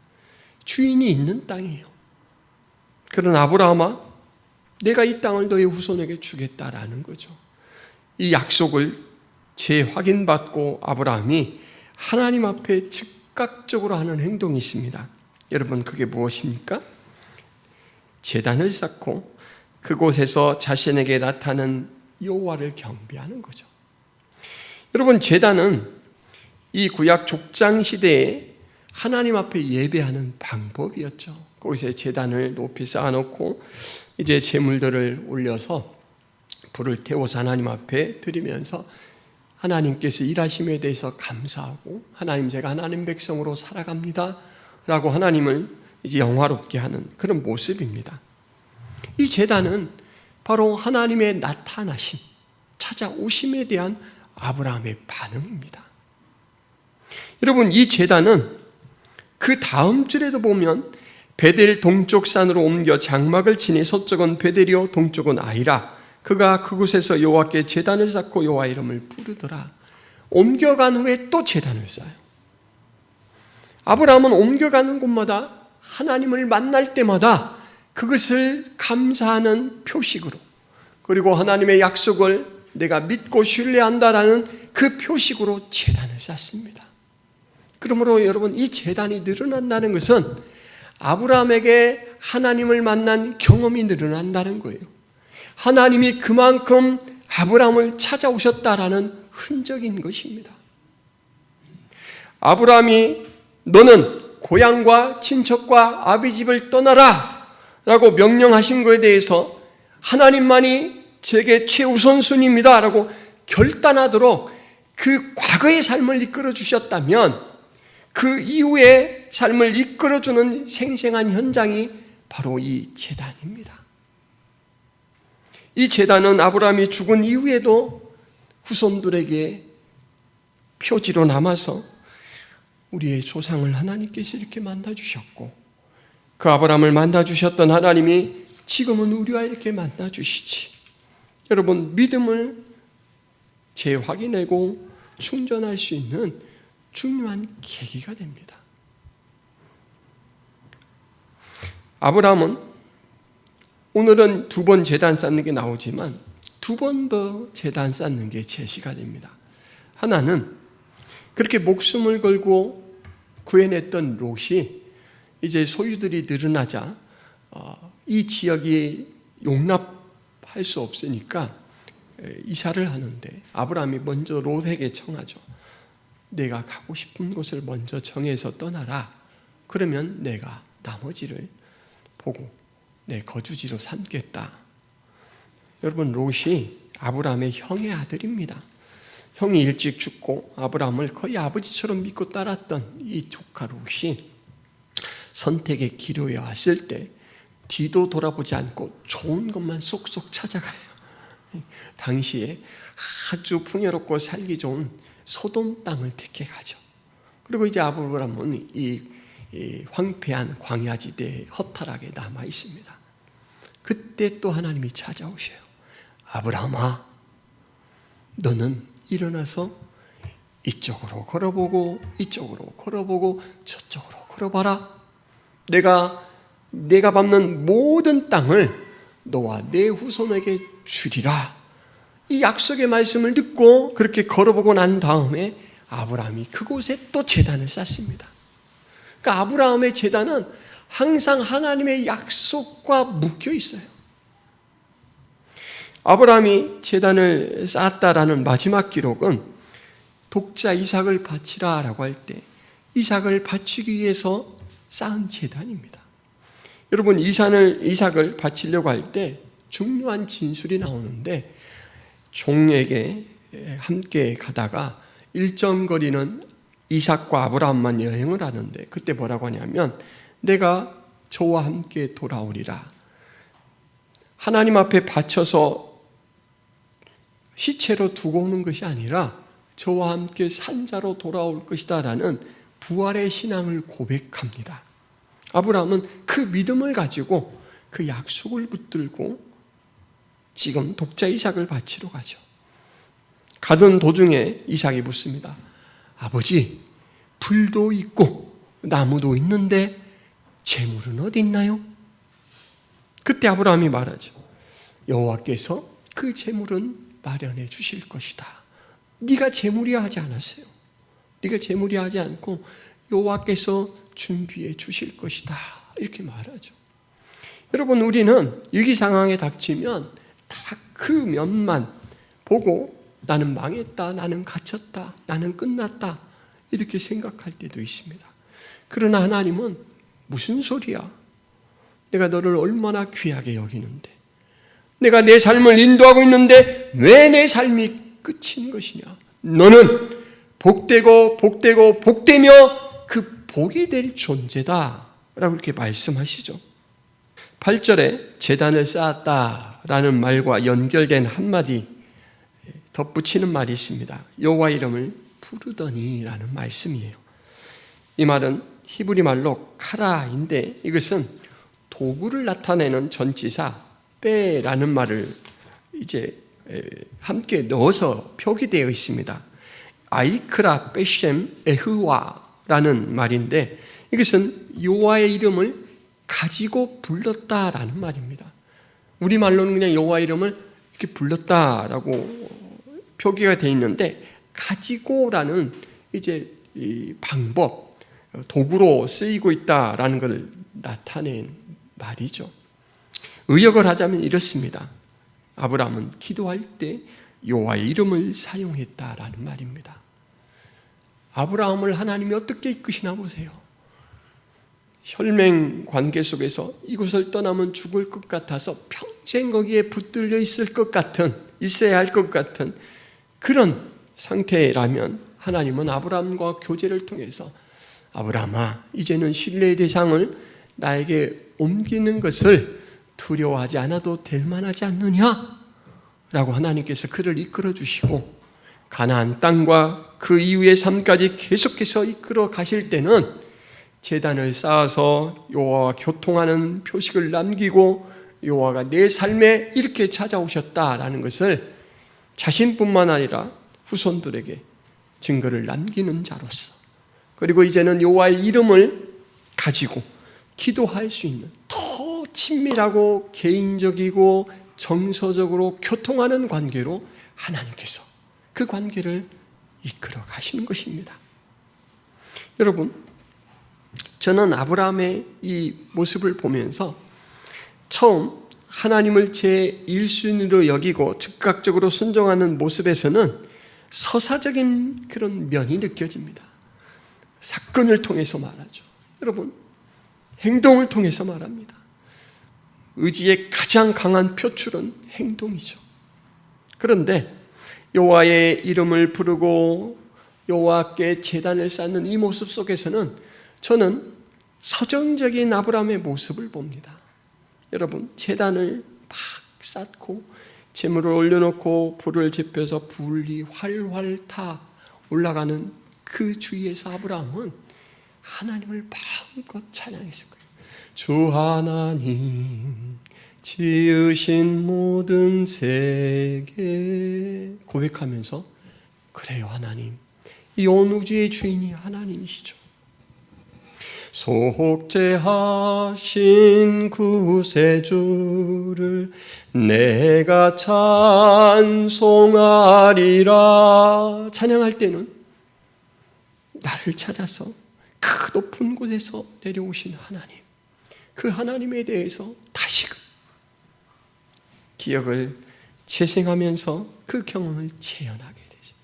주인이 있는 땅이에요. 그런 아브라함아, 내가 이 땅을 너의 후손에게 주겠다라는 거죠. 이 약속을 재확인받고 아브라함이 하나님 앞에 즉각적으로 하는 행동이 있습니다. 여러분, 그게 무엇입니까? 제단을 쌓고 그곳에서 자신에게 나타나는 여호와를 경배하는 거죠. 여러분, 제단은 이 구약 족장 시대에 하나님 앞에 예배하는 방법이었죠. 거기서 제단을 높이 쌓아놓고 이제 제물들을 올려서 불을 태워서 하나님 앞에 드리면서 하나님께서 일하심에 대해서 감사하고 하나님, 제가 하나님 백성으로 살아갑니다 라고 하나님을 이제 영화롭게 하는 그런 모습입니다. 이 제단은 바로 하나님의 나타나심, 찾아오심에 대한 아브라함의 반응입니다. 여러분, 이 제단은 그 다음 절에도 보면 베델 동쪽 산으로 옮겨 장막을 치니 서쪽은 베델이요 동쪽은 아이라 그가 그곳에서 여호와께 제단을 쌓고 여호와 이름을 부르더라. 옮겨간 후에 또 제단을 쌓아요. 아브라함은 옮겨가는 곳마다 하나님을 만날 때마다 그것을 감사하는 표식으로, 그리고 하나님의 약속을 내가 믿고 신뢰한다라는 그 표식으로 제단을 쌓습니다. 그러므로 여러분, 이 제단이 늘어난다는 것은 아브라함에게 하나님을 만난 경험이 늘어난다는 거예요. 하나님이 그만큼 아브라함을 찾아오셨다라는 흔적인 것입니다. 아브라함이 너는 고향과 친척과 아비 집을 떠나라 라고 명령하신 것에 대해서 하나님만이 제게 최우선순위입니다 라고 결단하도록 그 과거의 삶을 이끌어 주셨다면 그 이후의 삶을 이끌어주는 생생한 현장이 바로 이 제단입니다. 이 제단은 아브라함이 죽은 이후에도 후손들에게 표지로 남아서 우리의 조상을 하나님께서 이렇게 만나주셨고, 그 아브라함을 만나주셨던 하나님이 지금은 우리와 이렇게 만나주시지. 여러분, 믿음을 재확인하고 충전할 수 있는 중요한 계기가 됩니다. 아브라함은 오늘은 2번 제단 쌓는 게 나오지만 2번 더 제단 쌓는 게 제시가 됩니다. 하나는 그렇게 목숨을 걸고 구해냈던 롯이 이제 소유들이 늘어나자 이 지역이 용납할 수 없으니까 이사를 하는데 아브라함이 먼저 롯에게 청하죠. 내가 가고 싶은 곳을 먼저 정해서 떠나라. 그러면 내가 나머지를 보고 내 거주지로 삼겠다. 여러분, 롯이 아브라함의 형의 아들입니다. 형이 일찍 죽고 아브라함을 거의 아버지처럼 믿고 따랐던 이 조카 롯이 선택의 기로에 왔을 때 뒤도 돌아보지 않고 좋은 것만 쏙쏙 찾아가요. 당시에 아주 풍요롭고 살기 좋은 소돔 땅을 택해 가죠. 그리고 이제 아브라함은 이 황폐한 광야지대에 허탈하게 남아 있습니다. 그때 또 하나님이 찾아오셔요. 아브라함아, 너는 일어나서 이쪽으로 걸어보고 이쪽으로 걸어보고 저쪽으로 걸어봐라. 내가 밟는 모든 땅을 너와 내 후손에게 주리라. 이 약속의 말씀을 듣고 그렇게 걸어보고 난 다음에 아브라함이 그곳에 또 제단을 쌓습니다. 그러니까 아브라함의 제단은 항상 하나님의 약속과 묶여 있어요. 아브라함이 제단을 쌓았다라는 마지막 기록은 독자 이삭을 바치라라고 할 때 이삭을 바치기 위해서 쌓은 제단입니다. 여러분, 이삭을 바치려고 할 때 중요한 진술이 나오는데, 종에게 함께 가다가 일정 거리는 이삭과 아브라함만 여행을 하는데 그때 뭐라고 하냐면 내가 저와 함께 돌아오리라. 하나님 앞에 바쳐서 시체로 두고 오는 것이 아니라 저와 함께 산자로 돌아올 것이다 라는 부활의 신앙을 고백합니다. 아브라함은 그 믿음을 가지고 그 약속을 붙들고 지금 독자 이삭을 바치러 가죠. 가던 도중에 이삭이 묻습니다. 아버지, 불도 있고 나무도 있는데 재물은 어디 있나요? 그때 아브라함이 말하죠. 여호와께서 그 재물은 마련해 주실 것이다. 네가 재물이야 하지 않았어요. 네가 재물이야 하지 않고 여호와께서 준비해 주실 것이다. 이렇게 말하죠. 여러분, 우리는 위기 상황에 닥치면 다 그 면만 보고 나는 망했다, 나는 갇혔다, 나는 끝났다 이렇게 생각할 때도 있습니다. 그러나 하나님은 무슨 소리야? 내가 너를 얼마나 귀하게 여기는데, 내가 내 삶을 인도하고 있는데 왜 내 삶이 끝인 것이냐? 너는 복되고 복되고 복되며 그 복이 될 존재다 라고 이렇게 말씀하시죠. 8절에 제단을 쌓았다라는 말과 연결된 한마디 덧붙이는 말이 있습니다. 여호와 이름을 부르더니라는 말씀이에요. 이 말은 히브리 말로 카라인데 이것은 도구를 나타내는 전치사 빼라는 말을 이제 함께 넣어서 표기되어 있습니다. 아이크라 빼셴 에흐와라는 말인데 이것은 여호와의 이름을 가지고 불렀다라는 말입니다. 우리말로는 그냥 여호와 이름을 이렇게 불렀다라고 표기가 되어 있는데 가지고라는 이제 이 방법, 도구로 쓰이고 있다라는 것을 나타낸 말이죠. 의역을 하자면 이렇습니다. 아브라함은 기도할 때 여호와의 이름을 사용했다라는 말입니다. 아브라함을 하나님이 어떻게 이끄시나 보세요. 혈맹 관계 속에서 이곳을 떠나면 죽을 것 같아서 평생 거기에 붙들려 있어야 할 것 같은 그런 상태라면 하나님은 아브라함과 교제를 통해서 아브라함아, 이제는 신뢰의 대상을 나에게 옮기는 것을 두려워하지 않아도 될 만하지 않느냐? 라고 하나님께서 그를 이끌어 주시고 가나안 땅과 그 이후의 삶까지 계속해서 이끌어 가실 때는 제단을 쌓아서 여호와와 교통하는 표식을 남기고 여호와가 내 삶에 이렇게 찾아오셨다라는 것을 자신뿐만 아니라 후손들에게 증거를 남기는 자로서, 그리고 이제는 여호와의 이름을 가지고 기도할 수 있는 더 친밀하고 개인적이고 정서적으로 교통하는 관계로 하나님께서 그 관계를 이끌어 가시는 것입니다. 여러분, 저는 아브라함의 이 모습을 보면서 처음 하나님을 제 1순위로 여기고 즉각적으로 순종하는 모습에서는 서사적인 그런 면이 느껴집니다. 사건을 통해서 말하죠. 여러분, 행동을 통해서 말합니다. 의지의 가장 강한 표출은 행동이죠. 그런데 여호와의 이름을 부르고 여호와께 제단을 쌓는 이 모습 속에서는 저는 서정적인 아브라함의 모습을 봅니다. 여러분, 제단을 막 쌓고 재물을 올려놓고 불을 지펴서 불이 활활 타 올라가는 그 주위에서 아브라함은 하나님을 마음껏 찬양했을 거예요. 주 하나님 지으신 모든 세계 고백하면서 그래요 하나님, 이 온 우주의 주인이 하나님이시죠. 속죄하신 구세주를 내가 찬송하리라. 찬양할 때는 나를 찾아서 그 높은 곳에서 내려오신 하나님, 그 하나님에 대해서 다시금 기억을 재생하면서 그 경험을 재현하게 되죠.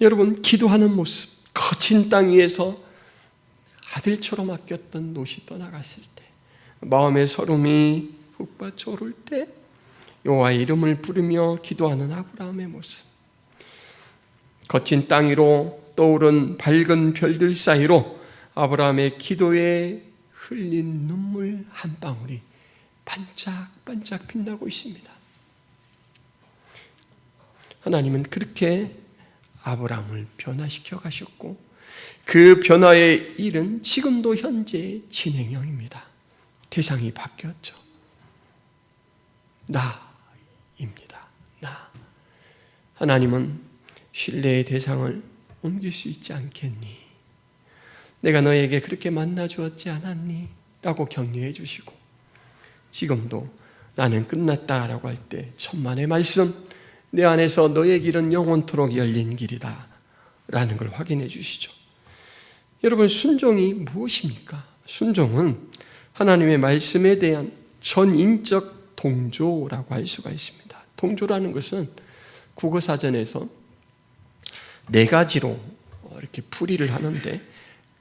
여러분, 기도하는 모습, 거친 땅 위에서 아들처럼 아꼈던 롯이 떠나갔을 때, 마음의 서름이 북받쳐 오를 때 여호와의 이름을 부르며 기도하는 아브라함의 모습, 거친 땅 위로 떠오른 밝은 별들 사이로 아브라함의 기도에 흘린 눈물 한 방울이 반짝반짝 빛나고 있습니다. 하나님은 그렇게 아브라함을 변화시켜 가셨고 그 변화의 일은 지금도 현재 진행형입니다. 대상이 바뀌었죠. 나입니다. 나. 하나님은 신뢰의 대상을 옮길 수 있지 않겠니? 내가 너에게 그렇게 만나 주었지 않았니? 라고 격려해 주시고, 지금도 나는 끝났다라고 할 때 천만의 말씀, 내 안에서 너의 길은 영원토록 열린 길이다 라는 걸 확인해 주시죠. 여러분, 순종이 무엇입니까? 순종은 하나님의 말씀에 대한 전인적 동조라고 할 수가 있습니다. 동조라는 것은 국어사전에서 4가지로 이렇게 풀이를 하는데,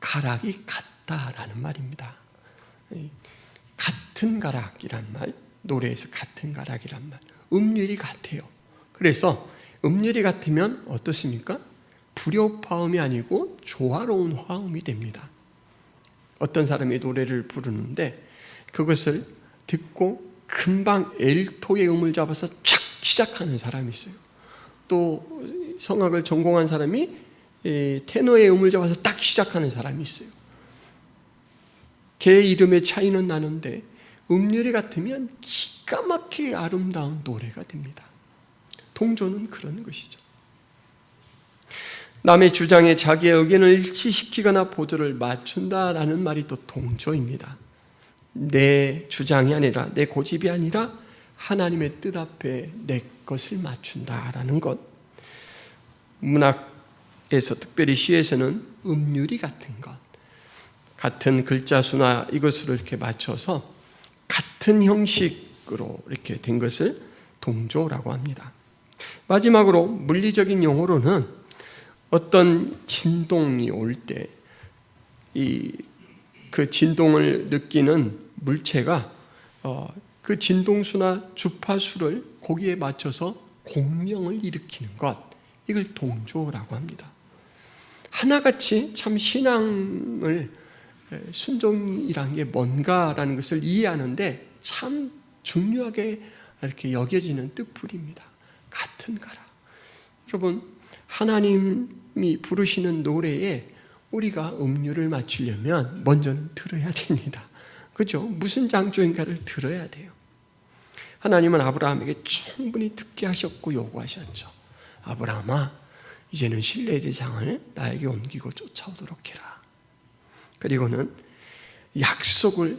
가락이 같다라는 말입니다. 같은 가락이란 말, 노래에서 같은 가락이란 말, 음률이 같아요. 그래서 음률이 같으면 어떻습니까? 불협화음이 아니고 조화로운 화음이 됩니다. 어떤 사람이 노래를 부르는데 그것을 듣고 금방 엘토의 음을 잡아서 촥 시작하는 사람이 있어요. 또 성악을 전공한 사람이 테너의 음을 잡아서 딱 시작하는 사람이 있어요. 개 이름의 차이는 나는데 음률이 같으면 기가 막히게 아름다운 노래가 됩니다. 동조는 그런 것이죠. 남의 주장에 자기의 의견을 일치시키거나 보조를 맞춘다라는 말이 또 동조입니다. 내 주장이 아니라, 내 고집이 아니라 하나님의 뜻 앞에 내 것을 맞춘다라는 것. 문학에서, 특별히 시에서는 음률이 같은 것, 같은 글자 수나 이것으로 이렇게 맞춰서 같은 형식으로 이렇게 된 것을 동조라고 합니다. 마지막으로 물리적인 용어로는 어떤 진동이 올 때 그 진동을 느끼는 물체가 그 진동수나 주파수를 거기에 맞춰서 공명을 일으키는 것, 이걸 동조라고 합니다. 하나같이 참 신앙을, 순종이란 게 뭔가라는 것을 이해하는데 참 중요하게 이렇게 여겨지는 뜻풀입니다. 같은 가락. 여러분, 하나님이 부르시는 노래에 우리가 음률을 맞추려면 먼저는 들어야 됩니다. 그죠? 무슨 장조인가를 들어야 돼요. 하나님은 아브라함에게 충분히 듣게 하셨고 요구하셨죠. 아브라함아, 이제는 신뢰의 대상을 나에게 옮기고 쫓아오도록 해라. 그리고는 약속을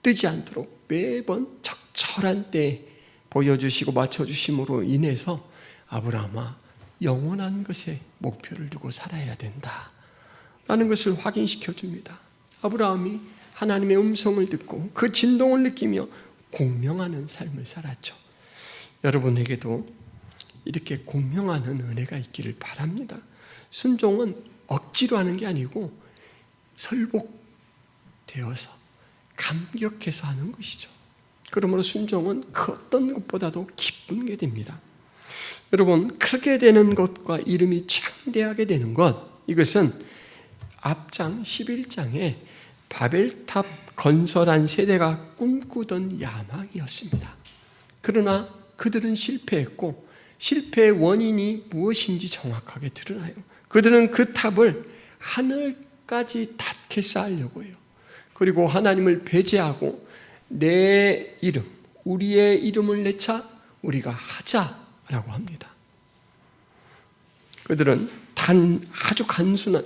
뜨지 않도록 매번 적절한 때에 보여주시고 맞춰주심으로 인해서 아브라함아, 영원한 것에 목표를 두고 살아야 된다 라는 것을 확인시켜 줍니다. 아브라함이 하나님의 음성을 듣고 그 진동을 느끼며 공명하는 삶을 살았죠. 여러분에게도 이렇게 공명하는 은혜가 있기를 바랍니다. 순종은 억지로 하는 게 아니고 설복되어서 감격해서 하는 것이죠. 그러므로 순종은 그 어떤 것보다도 기쁜 게 됩니다. 여러분, 크게 되는 것과 이름이 창대하게 되는 것, 이것은 앞장 11장에 바벨탑 건설한 세대가 꿈꾸던 야망이었습니다. 그러나 그들은 실패했고, 실패의 원인이 무엇인지 정확하게 드러나요. 그들은 그 탑을 하늘까지 닿게 쌓으려고 해요. 그리고 하나님을 배제하고 내 이름, 우리의 이름을 내차 우리가 하자라고 합니다. 그들은 아주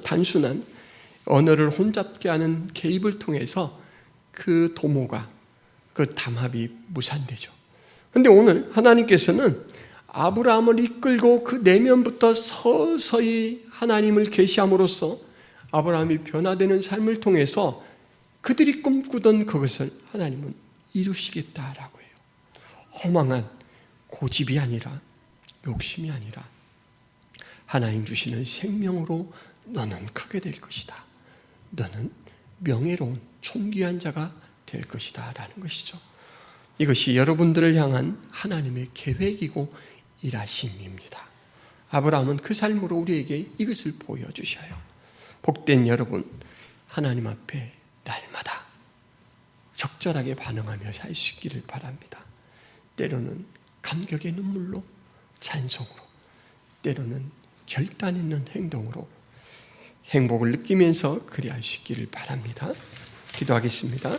단순한 언어를 혼잡게 하는 개입을 통해서 그 도모가, 그 담합이 무산되죠. 그런데 오늘 하나님께서는 아브라함을 이끌고 그 내면부터 서서히 하나님을 계시함으로써 아브라함이 변화되는 삶을 통해서 그들이 꿈꾸던 그것을 하나님은 이루시겠다라고 해요. 허망한 고집이 아니라, 욕심이 아니라 하나님 주시는 생명으로 너는 크게 될 것이다. 너는 명예로운 존귀한 자가 될 것이다 라는 것이죠. 이것이 여러분들을 향한 하나님의 계획이고 일하심입니다. 아브라함은 그 삶으로 우리에게 이것을 보여주셔요. 복된 여러분, 하나님 앞에 날마다 적절하게 반응하며 살 수 있기를 바랍니다. 때로는 감격의 눈물로, 찬송으로, 때로는 결단 있는 행동으로 행복을 느끼면서 그리할 수 있기를 바랍니다. 기도하겠습니다.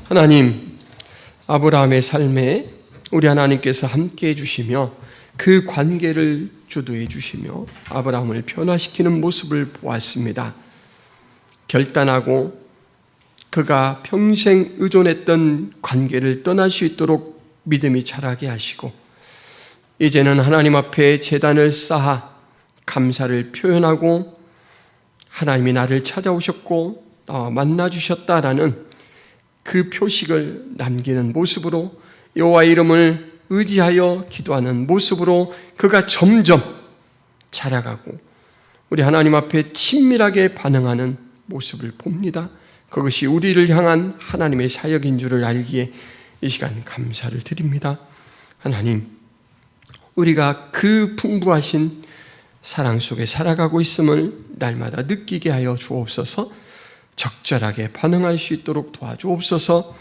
하나님, 아브라함의 삶에 우리 하나님께서 함께해 주시며 그 관계를 주도해 주시며 아브라함을 변화시키는 모습을 보았습니다. 결단하고 그가 평생 의존했던 관계를 떠날 수 있도록 믿음이 자라게 하시고 이제는 하나님 앞에 제단을 쌓아 감사를 표현하고 하나님이 나를 찾아오셨고 나와 만나주셨다라는 그 표식을 남기는 모습으로 여호와의 이름을 의지하여 기도하는 모습으로 그가 점점 자라가고 우리 하나님 앞에 친밀하게 반응하는 모습을 봅니다. 그것이 우리를 향한 하나님의 사역인 줄을 알기에 이 시간 감사를 드립니다. 하나님, 우리가 그 풍부하신 사랑 속에 살아가고 있음을 날마다 느끼게 하여 주옵소서. 적절하게 반응할 수 있도록 도와주옵소서.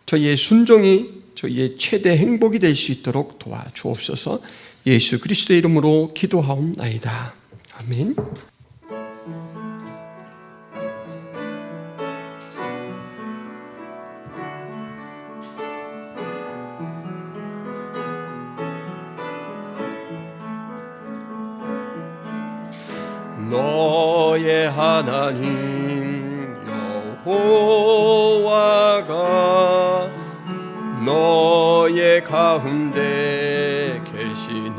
저희의 순종이 저희의 최대 행복이 될 수 있도록 도와주옵소서. 예수 그리스도의 이름으로 기도하옵나이다. 아멘. 너의 하나님 여호와가 너의 가운데 계시니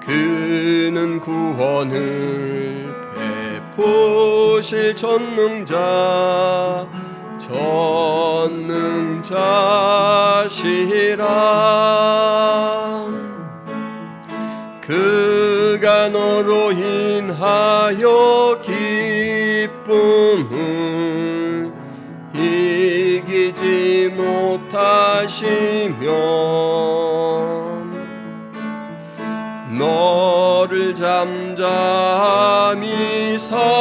그는 구원을 베푸실 전능자시라. 그가 너로 인하여 기쁨을 이기지 못하시며 너를 잠잠히 사랑하시며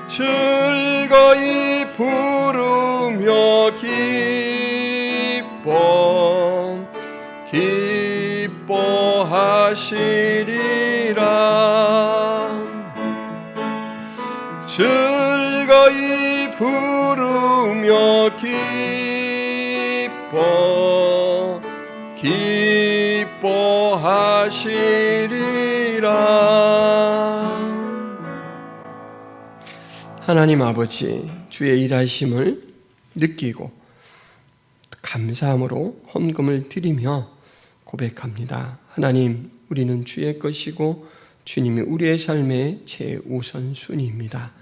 즐거이 부르며 기뻐하시리라. 즐거이 부르며 기뻐하시리라. 하나님 아버지, 주의 일하심을 느끼고 감사함으로 헌금을 드리며 고백합니다. 하나님, 우리는 주의 것이고 주님이 우리의 삶의 최우선순위입니다.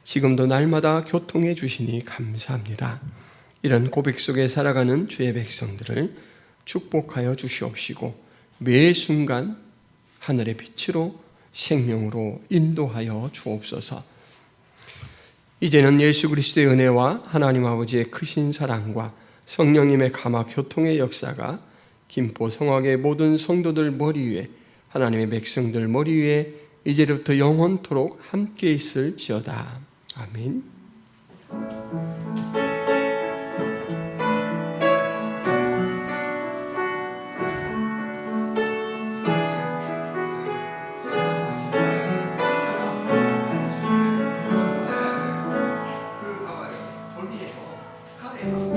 지금도 날마다 교통해 주시니 감사합니다. 이런 고백 속에 살아가는 주의 백성들을 축복하여 주시옵시고 매 순간 하늘의 빛으로 생명으로 인도하여 주옵소서. 이제는 예수 그리스도의 은혜와 하나님 아버지의 크신 사랑과 성령님의 감화 교통의 역사가 김포 성악의 모든 성도들 머리 위에 하나님의 백성들 머리 위에 이제부터 영원토록 함께 있을지어다. 아멘. 그